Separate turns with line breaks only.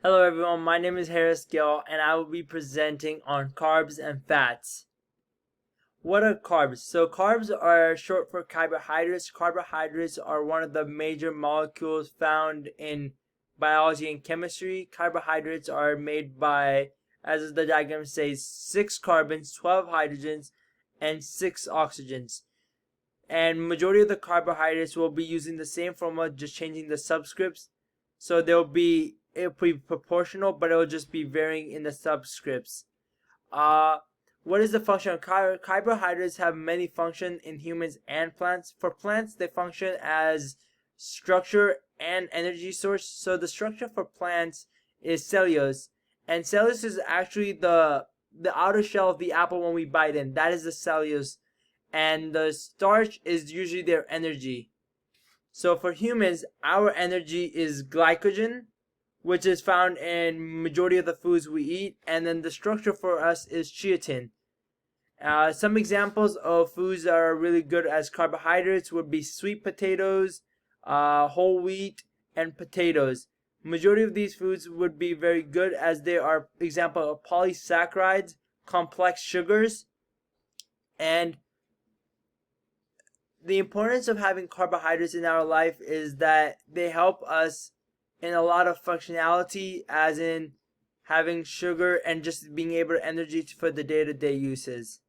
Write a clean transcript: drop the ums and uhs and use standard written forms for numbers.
Hello everyone, my name is Harris Gill and I will be presenting on carbs and fats. What are carbs? So carbs are short for carbohydrates. Carbohydrates are one of the major molecules found in biology and chemistry. Carbohydrates are made by, as the diagram says, 6 carbons, 12 hydrogens, and 6 oxygens. And majority of the carbohydrates will be using the same formula, just changing the subscripts. So it'll be proportional, but it'll just be varying in the subscripts. What is the function of carbohydrates? Have many functions in humans and plants. For plants, they function as structure and energy source. So the structure for plants is cellulose, and cellulose is actually the outer shell of the apple when we bite in. That is the cellulose, and the starch is usually their energy. So for humans, our energy is glycogen, which is found in majority of the foods we eat, and then the structure for us is creatine. Some examples of foods that are really good as carbohydrates would be sweet potatoes, whole wheat, and potatoes. Majority of these foods would be very good as they are example of polysaccharides, complex sugars, and the importance of having carbohydrates in our life is that they help us in a lot of functionality, as in having sugar and just being able to energy for the day-to-day uses.